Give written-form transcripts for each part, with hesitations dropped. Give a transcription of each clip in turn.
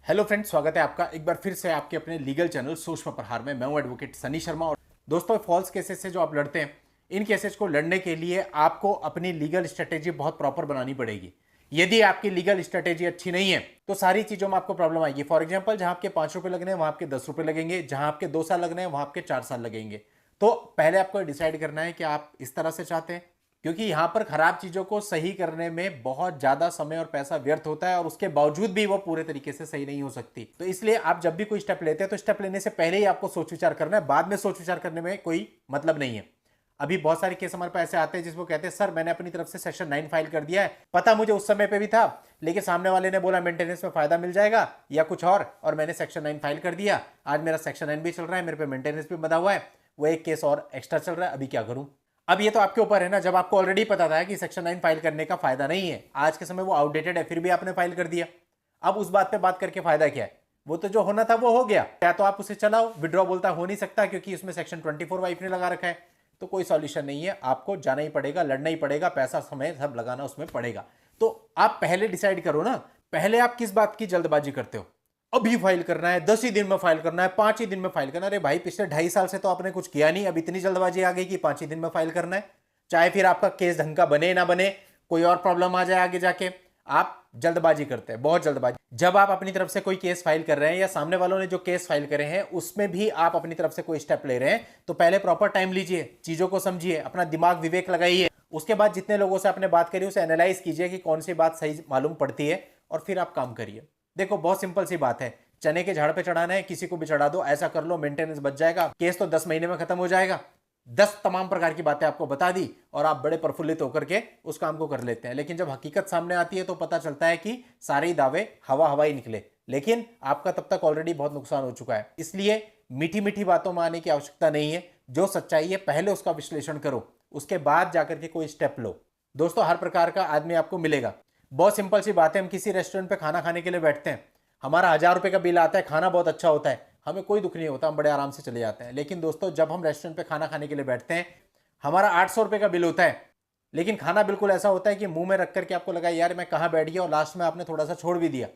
Hello friends, स्वागत है आपका एक बार फिर से आपके अपने लीगल चैनल सूक्ष्म प्रहार में। मैं हूं एडवोकेट सनी शर्मा। और दोस्तों, फॉल्स केसेस से जो आप लड़ते हैं, इन केसेस को लड़ने के लिए आपको अपनी लीगल स्ट्रेटेजी बहुत प्रॉपर बनानी पड़ेगी। यदि आपकी लीगल स्ट्रेटेजी अच्छी नहीं है तो सारी चीजों में आपको प्रॉब्लम आएगी। फॉर एग्जाम्पल, जहां आपके 5 रुपए लगने हैं वहां आपके 10 रुपए लगेंगे, जहां आपके 2 साल लगने हैं वहां आपके 4 साल लगेंगे। तो पहले आपको डिसाइड करना है कि आप इस तरह से चाहते हैं, क्योंकि यहां पर खराब चीजों को सही करने में बहुत ज्यादा समय और पैसा व्यर्थ होता है और उसके बावजूद भी वो पूरे तरीके से सही नहीं हो सकती। तो इसलिए आप जब भी कोई स्टेप लेते हैं तो स्टेप लेने से पहले ही आपको सोच विचार करना है। बाद में सोच विचार करने में कोई मतलब नहीं है। अभी बहुत सारे केस हमारे पास ऐसे आते हैं जिसको कहते हैं, सर मैंने अपनी तरफ से सेक्शन 9 फाइल कर दिया है, पता मुझे उस समय पे भी था, लेकिन सामने वाले ने बोला मेंटेनेंस में फायदा मिल जाएगा या कुछ और मैंने सेक्शन 9 फाइल कर दिया। आज मेरा सेक्शन 9 भी चल रहा है, मेरे पे मेंटेनेंस भी बंधा हुआ है, वो एक केस और एक्स्ट्रा चल रहा है, अभी क्या करूं। अब ये तो आपके ऊपर है ना। जब आपको ऑलरेडी पता था कि सेक्शन 9 फाइल करने का फायदा नहीं है, आज के समय वो आउटडेटेड है, फिर भी आपने फाइल कर दिया। अब उस बात पे बात करके फायदा क्या है? वो तो जो होना था वो हो गया। या तो आप उसे चलाओ, विड्रॉ बोलता हो नहीं सकता क्योंकि उसमें सेक्शन 24 वाइफ ने लगा रखा है। तो कोई सॉल्यूशन नहीं है, आपको जाना ही पड़ेगा, लड़ना ही पड़ेगा, पैसा समय सब लगाना उसमें पड़ेगा। तो आप पहले डिसाइड करो ना, पहले आप किस बात की जल्दबाजी करते हो। अभी फाइल करना है, 10 ही दिन में फाइल करना है, 5 ही दिन में फाइल करना है। अरे भाई, पिछले 2.5 साल से तो आपने कुछ किया नहीं, अब इतनी जल्दबाजी आ गई कि 5 ही दिन में फाइल करना है। चाहे फिर आपका केस ढंग का बने ना बने, कोई और प्रॉब्लम आ जाए आगे जाके, आप जल्दबाजी करते हैं, बहुत जल्दबाजी। जब आप अपनी तरफ से कोई केस फाइल कर रहे हैं या सामने वालों ने जो केस फाइल करे हैं उसमें भी आप अपनी तरफ से कोई स्टेप ले रहे हैं, तो पहले प्रॉपर टाइम लीजिए, चीजों को समझिए, अपना दिमाग विवेक लगाइए। उसके बाद जितने लोगों से आपने बात करी उसे एनालाइज कीजिए कि कौन सी बात सही मालूम पड़ती है, और फिर आप काम करिए। देखो, बहुत सिंपल सी बात है, चने के झाड़ पे चढ़ाना है, किसी को भी चढ़ा दो, ऐसा कर लो, मेंटेनेंस बच जाएगा, केस तो 10 महीने में खत्म हो जाएगा। 10 तमाम प्रकार की बातें आपको बता दी और आप बड़े प्रफुल्लित होकर के उस काम को कर लेते हैं। लेकिन जब हकीकत सामने आती है तो पता चलता है कि सारे दावे हवा हवा ही निकले, लेकिन आपका तब तक ऑलरेडी बहुत नुकसान हो चुका है। इसलिए मीठी मीठी बातों में आने की आवश्यकता नहीं है। जो सच्चाई है पहले उसका विश्लेषण करो, उसके बाद जाकर के कोई स्टेप लो। दोस्तों, हर प्रकार का आदमी आपको मिलेगा। बहुत सिंपल सी बात है, हम किसी रेस्टोरेंट पे खाना खाने के लिए बैठते हैं, हमारा 1000 रुपए का बिल आता है, खाना बहुत अच्छा होता है, हमें कोई दुख नहीं होता, हम बड़े आराम से चले जाते हैं। लेकिन दोस्तों, जब हम रेस्टोरेंट पे खाना खाने के लिए बैठते हैं, हमारा 800 रुपए का बिल होता है, लेकिन खाना बिल्कुल ऐसा होता है कि मुंह में रख करके आपको लगा यार मैं कहां बैठ गया, और लास्ट में आपने थोड़ा सा छोड़ भी दिया,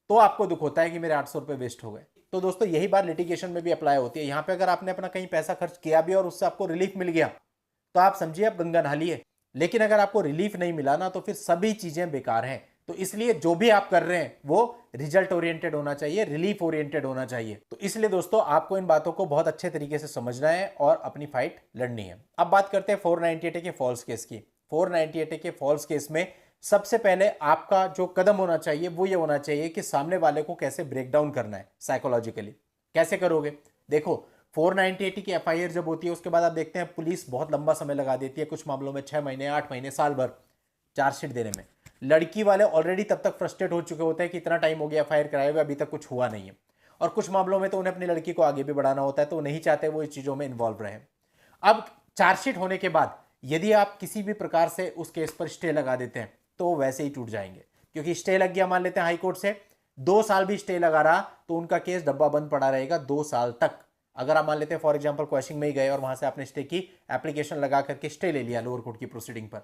तो आपको दुख होता है कि मेरे 800 रुपए वेस्ट हो गए। तो दोस्तों, यही बात लिटिगेशन में भी अप्लाई होती है। यहां पे अगर आपने अपना कहीं पैसा खर्च किया भी और उससे आपको रिलीफ मिल गया तो आप समझिए आप गंगा नहा लिए। लेकिन अगर आपको रिलीफ नहीं मिला ना, तो फिर सभी चीजें बेकार हैं। तो इसलिए जो भी आप कर रहे हैं वो रिजल्ट ओरिएंटेड होना चाहिए, रिलीफ ओरिएंटेड होना चाहिए। तो इसलिए दोस्तों, आपको इन बातों को बहुत अच्छे तरीके से समझना है और अपनी फाइट लड़नी है। अब बात करते हैं 498 के फॉल्स केस की। 498 के फॉल्स केस में सबसे पहले आपका जो कदम होना चाहिए वो ये होना चाहिए कि सामने वाले को कैसे ब्रेक डाउन करना है साइकोलॉजिकली। कैसे करोगे? देखो, 498 की एफआईआर जब होती है उसके बाद आप देखते हैं पुलिस बहुत लंबा समय लगा देती है, कुछ मामलों में 6 महीने, 8 महीने, साल भर चार्जशीट देने में। लड़की वाले ऑलरेडी तब तक फ्रस्ट्रेट हो चुके होते हैं कि इतना टाइम हो गया एफआईआर कराए हुए, अभी तक कुछ हुआ नहीं है। और कुछ मामलों में तो उन्हें अपनी लड़की को आगे भी बढ़ाना होता है, तो नहीं चाहते वो इस चीजों में इन्वॉल्व रहे। अब चार्जशीट होने के बाद यदि आप किसी भी प्रकार से उस केस पर स्टे लगा देते हैं तो वो वैसे ही टूट जाएंगे, क्योंकि स्टे लग गया, मान लेते हैं हाईकोर्ट से 2 साल भी स्टे लगा रहा तो उनका केस डब्बा बंद पड़ा रहेगा 2 साल तक। अगर आप मान लेते हैं फॉर एग्जांपल क्वेश्चन में ही गए और वहां से आपने स्टे की एप्लीकेशन लगा करके स्टे ले लिया लोअर कोर्ट की प्रोसीडिंग पर,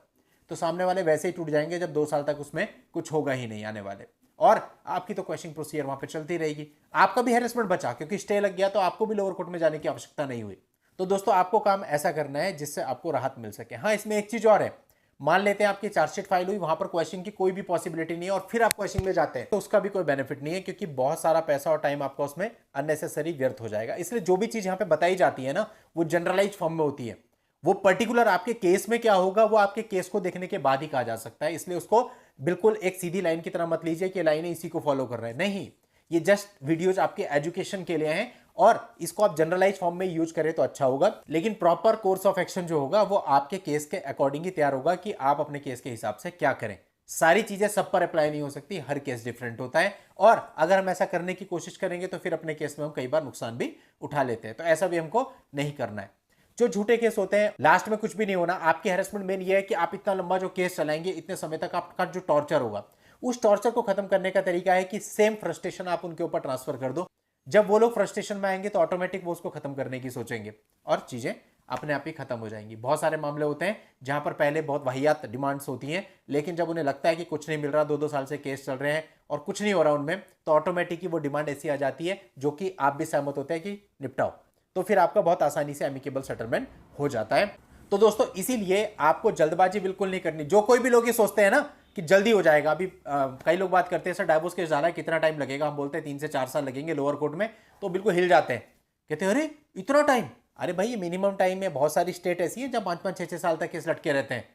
तो सामने वाले वैसे ही टूट जाएंगे जब 2 साल तक उसमें कुछ होगा ही नहीं आने वाले, और आपकी तो क्वेश्चन प्रोसीजर वहां पे चलती रहेगी। आपका भी हैरेसमेंट बचा, क्योंकि स्टे लग गया तो आपको भी लोअर कोर्ट में जाने की आवश्यकता नहीं हुई। तो दोस्तों, आपको काम ऐसा करना है जिससे आपको राहत मिल सके। हाँ, इसमें एक चीज और है, मान लेते हैं आपकी चार्जशीट फाइल हुई, वहां पर क्वेश्चन की कोई भी पॉसिबिलिटी नहीं है और फिर आप क्वेश्चन में जाते हैं, तो उसका भी कोई बेनिफिट नहीं है, क्योंकि बहुत सारा पैसा और टाइम आपका उसमें अननेसेसरी व्यर्थ हो जाएगा। इसलिए जो भी चीज यहां पे बताई जाती है ना, वो जनरलाइज फॉर्म में होती है। वो पर्टिकुलर आपके केस में क्या होगा वो आपके केस को देखने के बाद ही कहा जा सकता है। इसलिए उसको बिल्कुल एक सीधी लाइन की तरह मत लीजिए कि लाइनें इसी को फॉलो कर रहे हैं, नहीं। ये जस्ट वीडियोज आपके एजुकेशन के लिए हैं और इसको आप जनरलाइज फॉर्म में यूज करें तो अच्छा होगा। लेकिन प्रॉपर कोर्स ऑफ एक्शन जो होगा वो आपके केस के अकॉर्डिंग ही तैयार होगा कि आप अपने केस के हिसाब से क्या करें। सारी चीजें सब पर अप्लाई नहीं हो सकती, हर केस डिफरेंट होता है, और अगर हम ऐसा करने की कोशिश करेंगे तो फिर अपने केस में हम कई बार नुकसान भी उठा लेते हैं। तो ऐसा भी हमको नहीं करना है। जो झूठे केस होते हैं लास्ट में कुछ भी नहीं होना। आपकी हैरेसमेंट मेन ये है कि आप इतना लंबा जो केस चलाएंगे, इतने समय तक आपका जो टॉर्चर होगा, उस टॉर्चर को खत्म करने का तरीका है कि सेम फ्रस्ट्रेशन आप उनके ऊपर ट्रांसफर कर दो। जब वो लोग फ्रस्ट्रेशन में आएंगे तो ऑटोमेटिक वो उसको खत्म करने की सोचेंगे और चीजें अपने आप ही खत्म हो जाएंगी। बहुत सारे मामले होते हैं जहां पर पहले बहुत वाहियात डिमांड्स होती हैं, लेकिन जब उन्हें लगता है कि कुछ नहीं मिल रहा, 2-2 साल से केस चल रहे हैं और कुछ नहीं हो रहा उनमें, तो ऑटोमेटिक ही वो डिमांड ऐसी आ जाती है जो कि आप भी सहमत होते हैं कि निपटाओ, तो फिर आपका बहुत आसानी से एमिकेबल सेटलमेंट हो जाता है। तो दोस्तों इसीलिए आपको जल्दबाजी बिल्कुल नहीं करनी। जो कोई भी लोग ये सोचते हैं ना कि जल्दी हो जाएगा, अभी कई लोग बात करते हैं सर डाइवोर्स केस जा रहा है कितना टाइम लगेगा, हम बोलते हैं 3 से 4 साल लगेंगे लोअर कोर्ट में, तो बिल्कुल हिल जाते हैं, कहते हैं अरे इतना टाइम। अरे भाई ये मिनिमम टाइम है, बहुत सारी स्टेट ऐसी है जब 5-5 6-6 साल तक केस लटके रहते हैं।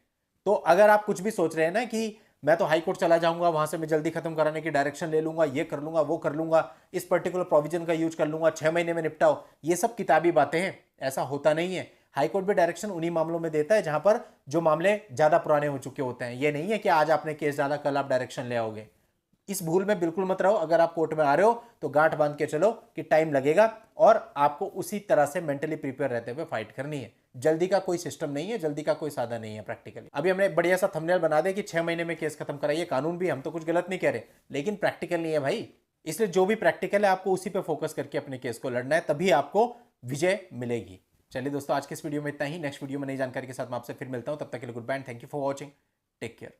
तो अगर आप कुछ भी सोच रहे हैं ना कि मैं तो हाई कोर्ट चला जाऊंगा, वहां से मैं जल्दी खत्म कराने की डायरेक्शन ले लूंगा, ये कर लूंगा वो कर लूंगा, इस पर्टिकुलर प्रोविजन का यूज कर लूंगा, 6 महीने में निपटाओ, ये सब किताबी बातें हैं, ऐसा होता नहीं है। हाई कोर्ट भी डायरेक्शन उन्हीं मामलों में देता है जहां पर जो मामले ज्यादा पुराने हो चुके होते हैं। ये नहीं है कि आज आपने केस डाला कल आप डायरेक्शन ले आओगे। इस भूल में बिल्कुल मत रहो। अगर आप कोर्ट में आ रहे हो तो गांठ बांध के चलो कि टाइम लगेगा, और आपको उसी तरह से मेंटली प्रिपेयर रहते हुए फाइट करनी है। जल्दी का कोई सिस्टम नहीं है, जल्दी का कोई साधा नहीं है प्रैक्टिकली। अभी हमने बढ़िया सा थंबनेल बना दे कि 6 महीने में केस खत्म कराइए, कानून भी, हम तो कुछ गलत नहीं कह रहे, लेकिन प्रैक्टिकल नहीं है भाई। इसलिए जो भी प्रैक्टिकल है आपको उसी पे फोकस करके अपने केस को लड़ना है, तभी आपको विजय मिलेगी। चलिए दोस्तों आज के इस वीडियो में इतना ही। नेक्स्ट वीडियो में नई जानकारी के साथ मैं आपसे फिर मिलता हूं, तब तक के लिए good bye, thank you for watching, take care.